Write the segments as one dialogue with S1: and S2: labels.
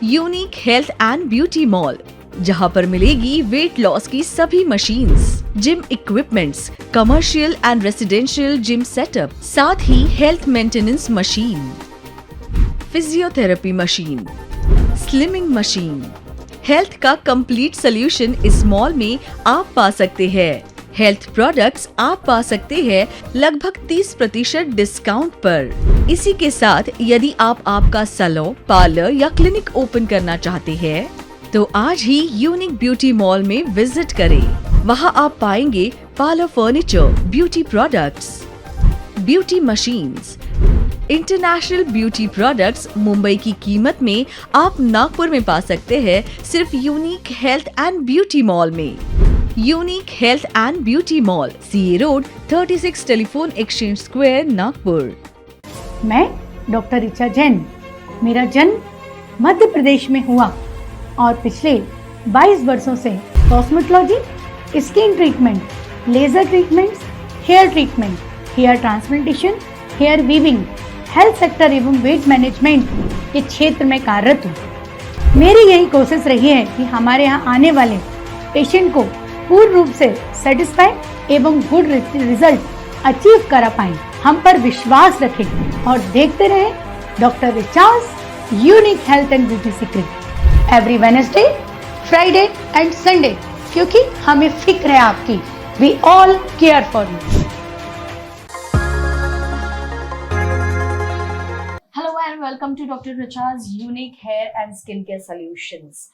S1: Unique health and beauty mall, जहां पर मिलेगी वेट लॉस की सभी machines, gym equipments, commercial and residential gym setup, साथ ही health maintenance machine, physiotherapy machine, slimming machine, health का कंप्लीट सोल्यूशन इस मॉल में आप पा सकते हैं। हेल्थ प्रोडक्ट्स आप पा सकते हैं लगभग 30% डिस्काउंट पर। इसी के साथ यदि आप आपका सैलून, पार्लर या क्लिनिक ओपन करना चाहते हैं तो आज ही यूनिक ब्यूटी मॉल में विजिट करें। वहां आप पाएंगे parlour furniture, beauty products, beauty machines, international beauty products Mumbai की कीमत में आप नागपुर में पा सकते हैं सिर्फ unique health and beauty mall में। Unique health and beauty mall, CA road, 36 telephone exchange square, Nagpur.
S2: मैं डॉक्टर ऋचा जैन। मेरा जन्म मध्य प्रदेश में हुआ और पिछले 22 वर्षों से cosmetology, skin treatment, laser treatments, hair treatment, hair transplantation, hair weaving, health sector एवं वेट मैनेजमेंट के क्षेत्र में कार्यरत हूँ। मेरी यही कोशिश रही है कि हमारे यहाँ आने वाले पेशेंट को पूर्ण रूप से सेटिस्फाई एवं गुड रिजल्ट अचीव करा पाएं। हम पर विश्वास रखें और देखते रहें doctor Richa's unique health and beauty secret every Wednesday, Friday and Sunday, क्योंकि हमें फिक्र है आपकी। We all care for you.
S3: Hello and welcome to doctor Richa's unique hair and skin care solutions.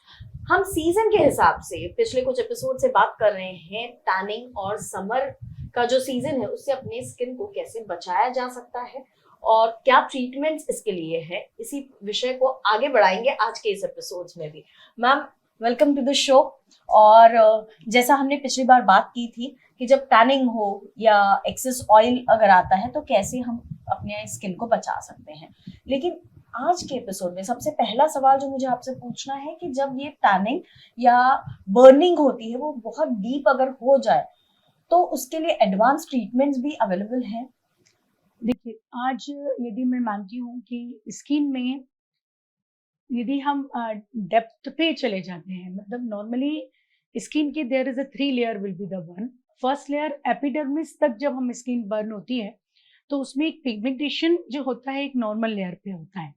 S3: हम सीजन के हिसाब से पिछले कुछ एपिसोड से बात कर रहे हैं टैनिंग और समर का जो सीजन है उससे अपने स्किन को कैसे बचाया जा सकता है और क्या ट्रीटमेंट्स इसके लिए है। इसी विषय को आगे बढ़ाएंगे आज के इस एपिसोड्स में भी। Ma'am, welcome to the show. और जैसा हमने पिछली बार बात की थी कि जब टैनिंग हो या एक्सेस ऑयल अगर आता है तो कैसे हम अपने स्किन को बचा सकते हैं, लेकिन आज के एपिसोड में सबसे पहला सवाल जो मुझे आपसे पूछना है कि जब ये टैनिंग या बर्निंग होती है वो बहुत डीप अगर हो जाए तो उसके लिए एडवांस ट्रीटमेंट्स भी अवेलेबल हैं?
S2: देखिए, आज यदि मैं मानती हूँ कि स्किन में यदि हम डेप्थ पे चले जाते हैं, मतलब नॉर्मली स्किन की there is a 3 layer will be the one. First layer epidermis तक जब हम स्किन बर्न होती है तो उसमें एक पिगमेंटेशन जो होता है एक नॉर्मल लेयर पे होता है।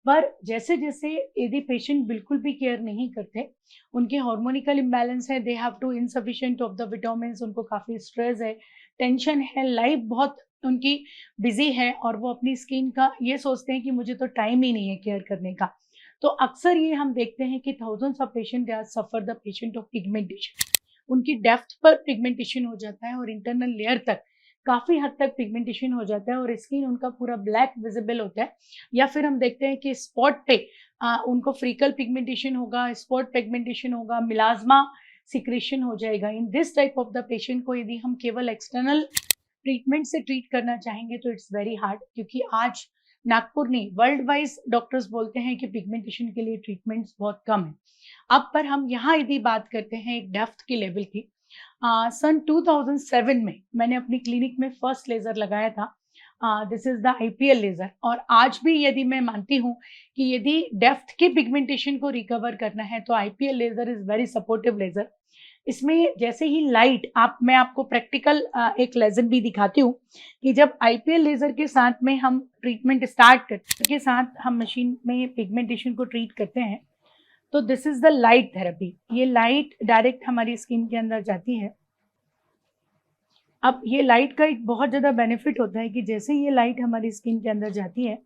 S2: पर जैसे जैसे यदि पेशेंट बिल्कुल भी केयर नहीं करते, उनके हार्मोनिकल इम्बैलेंस है, they have to insufficient of the vitamins, उनको काफ़ी स्ट्रेस है, टेंशन है, लाइफ बहुत उनकी बिजी है और वो अपनी स्किन का ये सोचते हैं कि मुझे तो टाइम ही नहीं है केयर करने का। तो अक्सर ये हम देखते हैं कि thousands of patient they are suffer the patient of pigmentation. उनकी डेप्थ पर पिगमेंटेशन हो जाता है और इंटरनल लेयर तक काफ़ी हद तक पिगमेंटेशन हो जाता है और स्किन उनका पूरा ब्लैक विजिबल होता है। या फिर हम देखते हैं कि स्पॉट पे उनको फ्रीकल पिगमेंटेशन होगा, स्पॉट पिगमेंटेशन होगा, मिलाज्मा सिक्रेशन हो जाएगा। In this type of the patient को यदि हम केवल एक्सटर्नल ट्रीटमेंट से ट्रीट करना चाहेंगे तो इट्स वेरी हार्ड, क्योंकि आज नागपुर नहीं वर्ल्ड वाइज डॉक्टर्स बोलते हैं कि पिगमेंटेशन के लिए ट्रीटमेंट्स बहुत कम है। अब पर हम यहाँ यदि बात करते हैं एक डेप्थ की लेवल की, सन 2007 में मैंने अपनी क्लिनिक में फर्स्ट लेजर लगाया था। This is the IPL laser. और आज भी यदि मैं मानती हूँ कि यदि डेप्थ के पिगमेंटेशन को रिकवर करना है तो IPL laser is very supportive laser. इसमें जैसे ही लाइट मैं आपको प्रैक्टिकल एक लेजर भी दिखाती हूँ कि जब आईपीएल लेजर के साथ में हम ट्रीटमेंट स्टार्ट करते के साथ हम मशीन में पिगमेंटेशन को ट्रीट करते हैं तो this is the light therapy. ये लाइट डायरेक्ट हमारी स्किन के अंदर जाती है। अब ये लाइट का एक बहुत ज़्यादा बेनिफिट होता है कि जैसे ये लाइट हमारी स्किन के अंदर जाती है,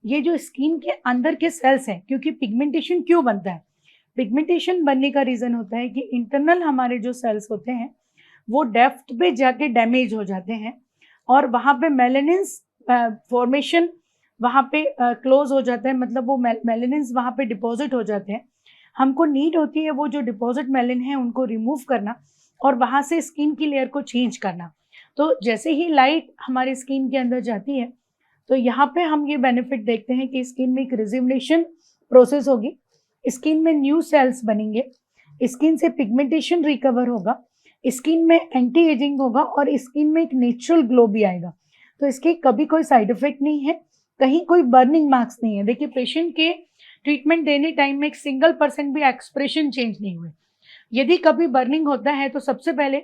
S2: ये जो स्किन के अंदर के सेल्स हैं, क्योंकि पिगमेंटेशन क्यों बनता है, पिगमेंटेशन बनने का रीज़न होता है कि इंटरनल हमारे जो सेल्स होते हैं वो डेप्थ पे जाके डैमेज हो जाते हैं और वहाँ पे मेलानिन्स फॉर्मेशन वहाँ पे क्लोज हो जाता है, मतलब वो मेलानिन्स वहाँ पे डिपॉजिट हो जाते हैं। हमको नीड होती है वो जो डिपॉजिट मेलानिन है उनको रिमूव करना और वहाँ से स्किन की लेयर को चेंज करना। तो जैसे ही लाइट हमारी स्किन के अंदर जाती है तो यहाँ पे हम ये बेनिफिट देखते हैं कि स्किन में एक रिजुविनेशन प्रोसेस होगी, स्किन में न्यू सेल्स बनेंगे, स्किन से पिगमेंटेशन रिकवर होगा, स्किन में एंटी एजिंग होगा और स्किन में एक नेचुरल ग्लो भी आएगा। तो इसके कभी कोई साइड इफेक्ट नहीं है, कहीं कोई बर्निंग मार्क्स नहीं है। देखिए, पेशेंट के ट्रीटमेंट देने टाइम में एक सिंगल % भी एक्सप्रेशन चेंज नहीं हुए। यदि कभी बर्निंग होता है तो सबसे पहले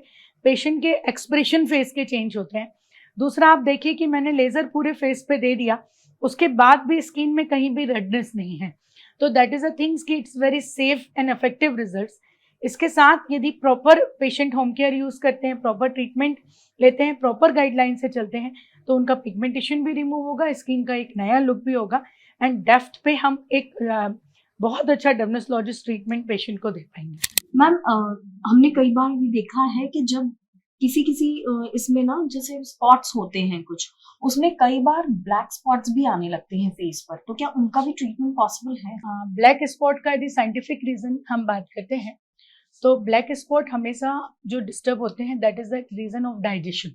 S2: पेशेंट के एक्सप्रेशन फेस के चेंज होते हैं। दूसरा, आप देखिए कि मैंने लेज़र पूरे फेस पे दे दिया, उसके बाद भी स्किन में कहीं भी रेडनेस नहीं है। तो दैट इज़ अ थिंग्स कि it's very safe and effective results. इसके साथ यदि proper patient home care use करते हैं, प्रॉपर ट्रीटमेंट लेते हैं, प्रॉपर गाइडलाइन से चलते हैं, तो उनका पिगमेंटेशन भी रिमूव होगा, स्किन का एक नया लुक भी होगा एंड डेप्थ पे हम एक बहुत अच्छा डर्मेटोलॉजिस्ट ट्रीटमेंट पेशेंट को दे पाएंगे।
S3: मैम हमने कई बार ये देखा है कि जब किसी किसी इसमें ना जैसे स्पॉट्स होते हैं कुछ, उसमें कई बार ब्लैक स्पॉट्स भी आने लगते हैं फेस पर, तो क्या उनका भी ट्रीटमेंट पॉसिबल है?
S2: ब्लैक स्पॉट का यदि साइंटिफिक रीजन हम बात करते हैं तो ब्लैक स्पॉट हमेशा जो डिस्टर्ब होते हैं that is the reason of digestion.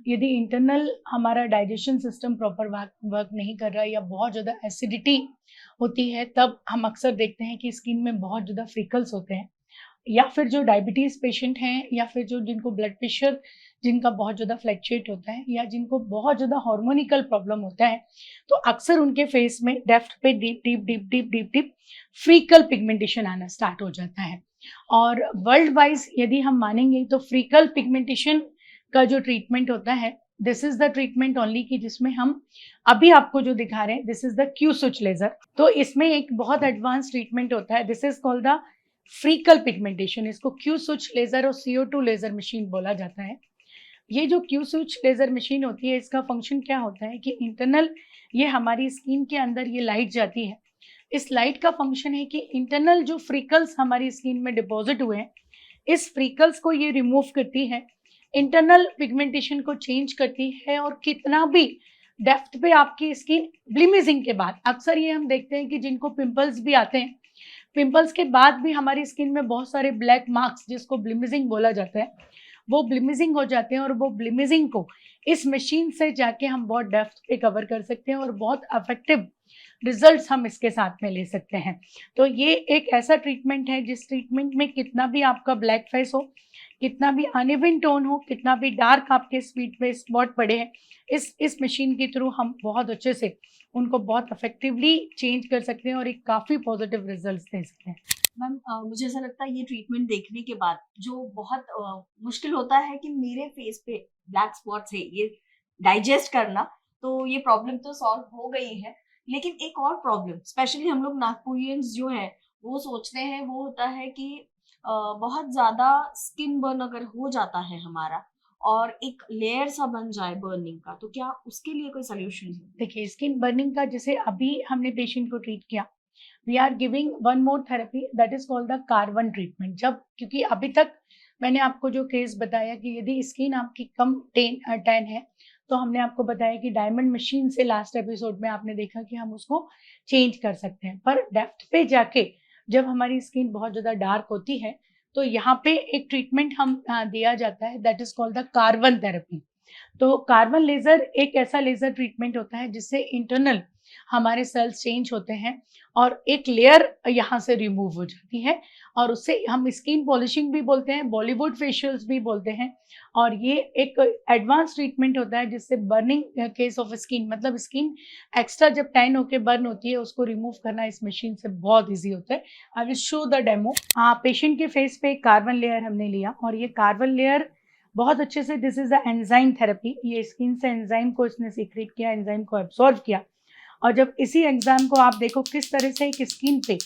S2: यदि इंटरनल हमारा डाइजेशन सिस्टम प्रॉपर वर्क नहीं कर रहा है या बहुत ज़्यादा एसिडिटी होती है, तब हम अक्सर देखते हैं कि स्किन में बहुत ज़्यादा फ्रिकल्स होते हैं। या फिर जो डायबिटीज़ पेशेंट हैं या फिर जो जिनको ब्लड प्रेशर जिनका बहुत ज़्यादा फ्लैक्चुएट होता है या जिनको बहुत ज़्यादा हार्मोनिकल प्रॉब्लम होता है, तो अक्सर उनके फेस में डेप्थ पे deep deep deep deep deep deep freckle pigmentation आना स्टार्ट हो जाता है। और वर्ल्ड वाइज यदि हम मानेंगे तो फ्रीकल पिगमेंटेशन का जो ट्रीटमेंट होता है, this is the treatment only कि जिसमें हम अभी आपको जो दिखा रहे हैं, this is the Q switch laser. तो इसमें एक बहुत एडवांस ट्रीटमेंट होता है, this is called the freckle pigmentation. इसको क्यू स्विच लेजर और CO2 लेजर मशीन बोला जाता है। ये जो क्यू स्विच लेजर मशीन होती है, इसका फंक्शन क्या होता है कि इंटरनल ये हमारी स्किन के अंदर ये लाइट जाती है। इस लाइट का फंक्शन है कि इंटरनल जो फ्रिकल्स हमारी स्किन में डिपॉजिट हुए हैं, इस फ्रिकल्स को ये रिमूव करती है, इंटरनल पिगमेंटेशन को चेंज करती है। और कितना भी डेप्थ पे आपकी स्किन ब्लिमिजिंग के बाद, अक्सर ये हम देखते हैं कि जिनको पिंपल्स भी आते हैं, पिंपल्स के बाद भी हमारी स्किन में बहुत सारे ब्लैक मार्क्स जिसको ब्लिमिजिंग बोला जाता है, वो ब्लिमिजिंग हो जाते हैं। और वो ब्लिमिजिंग को इस मशीन से जाके हम बहुत डेप्थ पे कवर कर सकते हैं और बहुत इफेक्टिव रिजल्ट्स हम इसके साथ में ले सकते हैं। तो ये एक ऐसा ट्रीटमेंट है जिस ट्रीटमेंट में कितना भी आपका ब्लैक फेस हो, कितना भी अनइवन टोन हो, कितना भी डार्क आपके स्पीड पे स्पॉट पड़े हैं, इस मशीन के थ्रू हम बहुत अच्छे से उनको बहुत इफेक्टिवली चेंज कर सकते हैं और एक काफ़ी पॉजिटिव रिजल्ट्स दे सकते हैं।
S3: मैम मुझे ऐसा लगता है ये ट्रीटमेंट देखने के बाद जो बहुत मुश्किल होता है कि मेरे फेस पे ब्लैक स्पॉट्स है, ये डाइजेस्ट करना, तो ये प्रॉब्लम तो सॉल्व हो गई है। लेकिन एक और प्रॉब्लम स्पेशली हम लोग नागपुरियंस जो है वो सोचते हैं, वो होता है कि बहुत ज़्यादा स्किन बर्न अगर हो जाता है हमारा और एक लेयर सा बन जाए बर्निंग का, तो क्या उसके लिए कोई सोल्यूशन है?
S2: देखिए, स्किन बर्निंग का जैसे अभी हमने पेशेंट को ट्रीट किया, we are giving one more therapy that is called the carbon treatment. जब क्योंकि अभी तक मैंने आपको जो केस बताया कि यदि स्किन आपकी कम टैन है, तो हमने आपको बताया कि डायमंड मशीन से लास्ट एपिसोड में आपने देखा कि हम उसको चेंज कर सकते हैं। पर डेप्थ पे जाके जब हमारी स्किन बहुत ज़्यादा डार्क होती है, तो यहाँ पे एक ट्रीटमेंट हम दिया जाता है that is called the carbon therapy. तो कार्बन लेजर एक ऐसा लेजर ट्रीटमेंट होता है जिससे इंटरनल हमारे सेल्स चेंज होते हैं और एक लेयर यहाँ से रिमूव हो जाती है, और उससे हम स्किन पॉलिशिंग भी बोलते हैं, बॉलीवुड फेशियल्स भी बोलते हैं। और ये एक एडवांस ट्रीटमेंट होता है जिससे बर्निंग केस ऑफ स्किन, मतलब स्किन एक्स्ट्रा जब टैन होकर बर्न होती है, उसको रिमूव करना इस मशीन से बहुत ईजी होता है। I will show the demo. Patient के फेस पे कार्बन लेयर हमने लिया और ये कार्बन लेयर बहुत अच्छे से, this is the enzyme therapy. ये स्किन से एंजाइम को इसने सीक्रेट किया, एंजाइम को एब्सॉर्ब किया। और जब इसी एंजाइम को आप देखो किस तरह से एक स्किन पे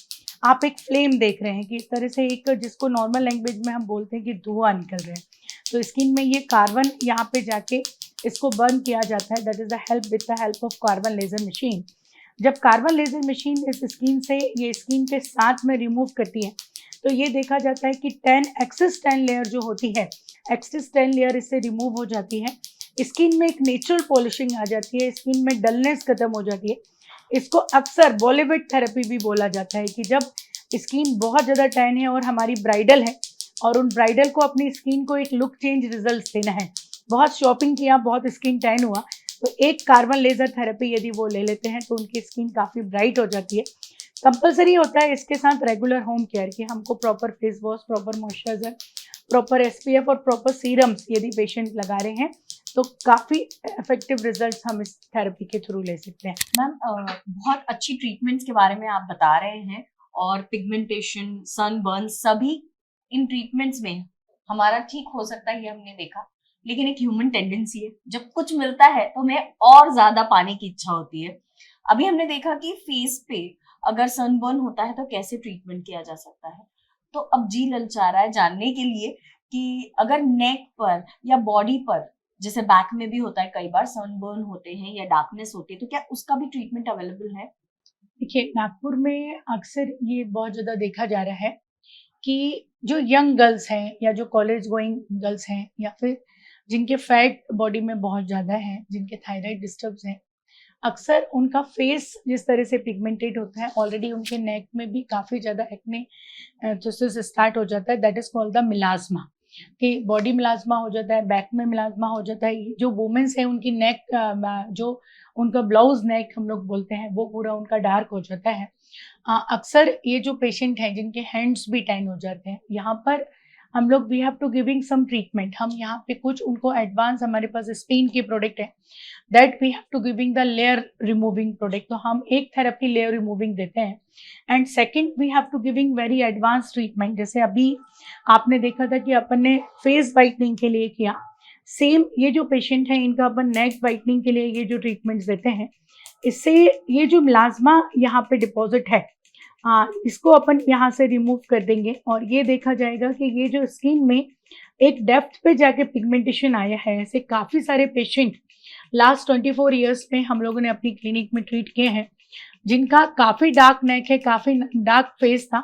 S2: आप एक फ्लेम देख रहे हैं कि इस तरह से एक, जिसको नॉर्मल लैंग्वेज में हम बोलते हैं कि धुआं निकल रहे हैं, तो स्किन में ये कार्बन यहाँ पे जाके इसको बर्न किया जाता है। That is the help with the help of carbon laser machine. जब कार्बन लेजर मशीन इस स्किन से ये स्किन के साथ में रिमूव करती है, तो ये देखा जाता है कि एक्सेस टैन लेयर जो होती है, एक्सेस टैन लेयर इससे रिमूव हो जाती है। स्किन में एक नेचुरल पॉलिशिंग आ जाती है, स्किन में डलनेस खत्म हो जाती है। इसको अक्सर बॉलीवुड थेरेपी भी बोला जाता है कि जब स्किन बहुत ज़्यादा टैन है और हमारी ब्राइडल है और उन ब्राइडल को अपनी स्किन को एक लुक चेंज रिजल्ट देना है, बहुत शॉपिंग किया, बहुत स्किन टैन हुआ, तो एक कार्बन लेजर थेरेपी यदि वो ले लेते हैं तो उनकी स्किन काफ़ी ब्राइट हो जाती है। कंपलसरी होता है इसके साथ रेगुलर होम केयर कि हमको proper face wash, proper moisturiser, proper SPF और प्रॉपर सीरम्स यदि पेशेंट लगा रहे हैं तो काफ़ी इफेक्टिव रिजल्ट्स हम इस थेरेपी के थ्रू ले सकते हैं।
S3: मैम बहुत अच्छी ट्रीटमेंट्स के बारे में आप बता रहे हैं और पिगमेंटेशन, सनबर्न सभी इन ट्रीटमेंट्स में हमारा ठीक हो सकता है, ये हमने देखा। लेकिन एक ह्यूमन टेंडेंसी है, जब कुछ मिलता है तो हमें और ज्यादा पाने की इच्छा होती है। अभी हमने देखा कि फेस पे अगर सनबर्न होता है तो कैसे ट्रीटमेंट किया जा सकता है। तो अब जी ललचा रहा है जानने के लिए कि अगर नेक पर या बॉडी पर, जैसे बैक में भी होता है, कई बार सनबर्न होते हैं या डार्कनेस होती है, तो क्या उसका भी ट्रीटमेंट अवेलेबल है?
S2: देखिए, नागपुर में अक्सर ये बहुत ज़्यादा देखा जा रहा है कि जो यंग गर्ल्स हैं या जो कॉलेज गोइंग गर्ल्स हैं या फिर जिनके फैट बॉडी में बहुत ज़्यादा है, जिनके थायराइड डिस्टर्ब्स हैं, अक्सर उनका फेस जिस तरह से पिगमेंटेड होता है, ऑलरेडी उनके नेक में भी काफ़ी ज़्यादा एक्ने स्टार्ट हो जाता है। दैट इज़ कॉल्ड द मिलाज़्मा, कि बॉडी मिलाज़्मा हो जाता है, बैक में मिलाज़्मा हो जाता है। जो वुमेन्स हैं उनकी नेक जो उनका ब्लाउज नेक हम लोग बोलते हैं, वो पूरा उनका डार्क हो जाता है। अक्सर ये जो पेशेंट हैं जिनके हैंड्स भी टैन हो जाते हैं, यहाँ पर हम लोग we have to giving some treatment. हम यहाँ पे कुछ उनको एडवांस, हमारे पास स्पेन की प्रोडक्ट है, that we have to giving the layer removing product. तो हम एक थेरेपी लेयर रिमूविंग देते हैं and second we have to giving very advance treatment. जैसे अभी आपने देखा था कि अपन ने फेस वाइटनिंग के लिए किया, सेम ये जो पेशेंट है इनका अपन नेक वाइटनिंग के लिए ये जो ट्रीटमेंट्स देते हैं, इससे ये जो मिलाज़्मा यहाँ पे डिपॉजिट है, इसको अपन यहाँ से रिमूव कर देंगे और ये देखा जाएगा कि ये जो स्किन में एक डेप्थ पे जाके पिगमेंटेशन आया है। ऐसे काफ़ी सारे पेशेंट लास्ट 24 ईयर्स में हम लोगों ने अपनी क्लिनिक में ट्रीट किए हैं, जिनका काफ़ी डार्क नेक है, काफ़ी डार्क फेस था,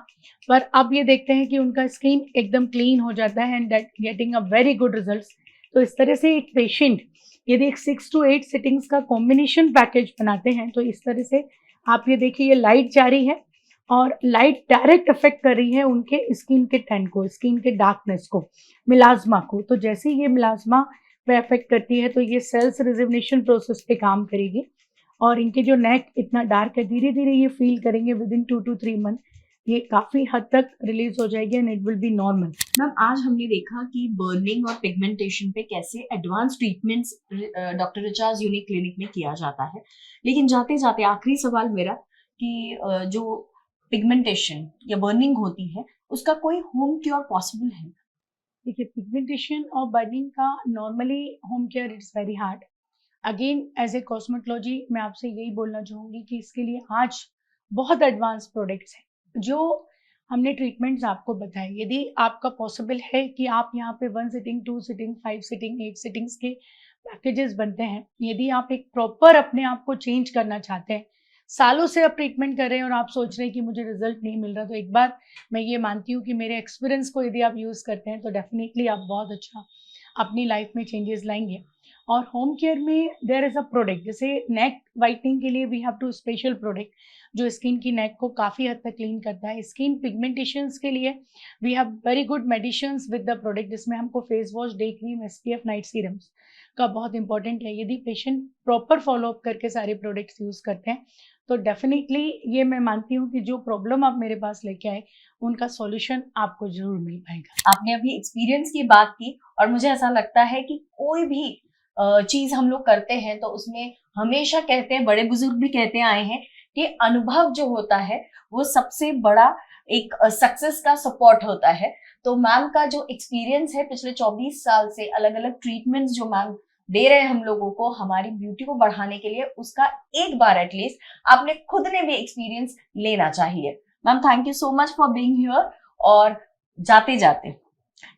S2: पर अब ये देखते हैं कि उनका स्किन एकदम क्लीन हो जाता है and that getting a very good results. तो इस तरह से एक पेशेंट यदि एक 6 to 8 सिटिंग्स का कॉम्बिनेशन पैकेज बनाते हैं, तो इस तरह से आप ये देखिए, ये लाइट जा रही है और लाइट डायरेक्ट अफेक्ट कर रही है उनके स्किन के टैन को, स्किन के डार्कनेस को, मिलाज़्मा को। तो जैसे ही ये मिलाज़्मा पे अफेक्ट करती है तो ये सेल्स रिजुविनेशन प्रोसेस पे काम करेगी और इनके जो नेक इतना डार्क है, धीरे धीरे ये फील करेंगे विद इन 2 to 3 मंथ ये काफ़ी हद तक रिलीज हो जाएगी and it will be normal.
S3: Ma'am आज हमने देखा कि बर्निंग और पिगमेंटेशन पे कैसे advance treatments doctor Richa's unique clinic में किया जाता है। लेकिन जाते जाते आखिरी सवाल मेरा कि जो पिगमेंटेशन या बर्निंग होती है उसका कोई होम क्योर पॉसिबल है?
S2: देखिए, पिगमेंटेशन और बर्निंग का normally home care it's very hard. Again as a cosmetology मैं आपसे यही बोलना चाहूँगी कि इसके लिए आज बहुत एडवांस प्रोडक्ट्स हैं जो हमने ट्रीटमेंट्स आपको बताए। यदि आपका पॉसिबल है कि आप यहाँ पे 1 सिटिंग, 2 सिटिंग, 5 सिटिंग, 8 सिटिंग्स के पैकेजेस बनते हैं, यदि आप एक प्रॉपर अपने आप को चेंज करना चाहते हैं, सालों से आप ट्रीटमेंट कर रहे हैं और आप सोच रहे हैं कि मुझे रिजल्ट नहीं मिल रहा, तो एक बार मैं ये मानती हूँ कि मेरे एक्सपीरियंस को यदि आप यूज़ करते हैं तो डेफिनेटली आप बहुत अच्छा अपनी लाइफ में चेंजेस लाएंगे। और होम केयर में देयर इज़ अ प्रोडक्ट, जैसे नेक वाइटनिंग के लिए we have to special product जो स्किन की नेक को काफ़ी हद तक क्लीन करता है। स्किन पिगमेंटेशंस के लिए we have very good medicines with the product, जिसमें हमको face wash, day cream, SPF, night serums का बहुत इंपॉर्टेंट है। यदि पेशेंट प्रॉपर फॉलोअप करके सारे प्रोडक्ट्स यूज़ करते हैं तो डेफिनेटली ये मैं मानती हूँ कि जो प्रॉब्लम आप मेरे पास लेके आए उनका सॉल्यूशन आपको ज़रूर मिल पाएगा।
S3: आपने अभी एक्सपीरियंस की बात की और मुझे ऐसा लगता है कि कोई भी चीज हम लोग करते हैं तो उसमें हमेशा कहते हैं, बड़े बुजुर्ग भी कहते आए हैं कि अनुभव जो होता है वो सबसे बड़ा एक सक्सेस का सपोर्ट होता है। तो मैम का जो एक्सपीरियंस है पिछले 24 साल से, अलग अलग ट्रीटमेंट्स जो मैम दे रहे हैं हम लोगों को हमारी ब्यूटी को बढ़ाने के लिए, उसका एक बार एटलीस्ट आपने खुद ने भी एक्सपीरियंस लेना चाहिए। Ma'am thank you so much for being here. और जाते जाते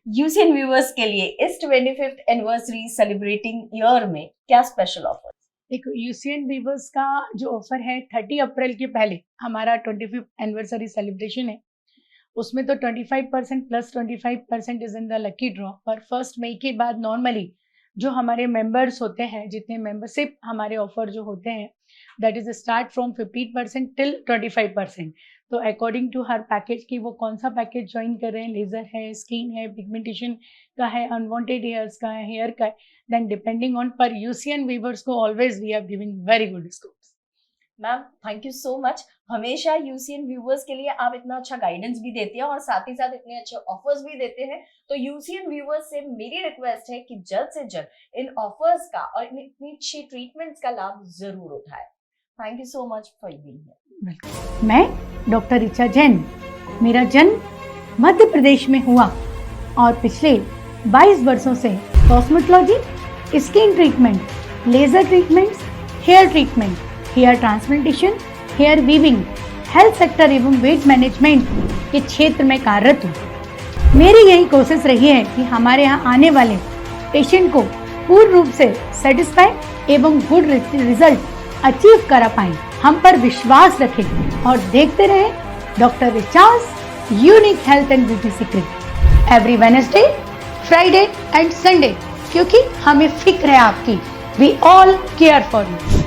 S3: यूसीएन व्यूअर्स के लिए इस 25th एनिवर्सरी सेलिब्रेटिंग ईयर में क्या स्पेशल ऑफर?
S2: देखो, यूसीएन वीवर्स का जो ऑफर है 30 अप्रैल के पहले हमारा 25th एनिवर्सरी सेलिब्रेशन है, उसमें तो 25% plus 25% is in the lucky draw. पर 1 मई के बाद नॉर्मली जो हमारे मेंबर्स होते हैं, जितने मेंबरशिप हमारे ऑफर जो होते हैं, that is start from 15% till 25%। तो अकॉर्डिंग टू हर पैकेज की वो कौन सा पैकेज ज्वाइन कर रहे हैं, लेजर है, स्किन है, पिगमेंटेशन का है, अनवांटेड हेयर्स का है, हेयर का है, देन डिपेंडिंग ऑन पर यूसीएन वीवर्स को always we are giving very good discounts.
S3: Ma'am thank you so much. हमेशा यूसीएन व्यूवर्स के लिए आप इतना अच्छा गाइडेंस भी देते हैं और साथ ही साथ इतने अच्छे ऑफर्स भी देते हैं। तो यूसीएन व्यूवर्स से मेरी रिक्वेस्ट है कि जल्द से जल्द इन ऑफर्स का और इतनी अच्छी ट्रीटमेंट्स का लाभ जरूर उठाए। Thank you so much for being here.
S2: मैं डॉक्टर ऋचा जैन, मेरा जन्म मध्य प्रदेश में हुआ और पिछले 22 वर्षों से cosmetology, skin treatment, laser treatments, hair treatment, hair transplantation, hair weaving, health sector एवं वेट मैनेजमेंट के क्षेत्र में कार्यरत हूँ। मेरी यही कोशिश रही है कि हमारे यहाँ आने वाले पेशेंट को पूर्ण रूप से सेटिस्फाई एवं गुड रिजल्ट अचीव करा पाएं। हम पर विश्वास रखें और देखते रहें doctor Richa's unique health and beauty secret every Wednesday, Friday and Sunday, क्योंकि हमें फिक्र है आपकी। We all care for you.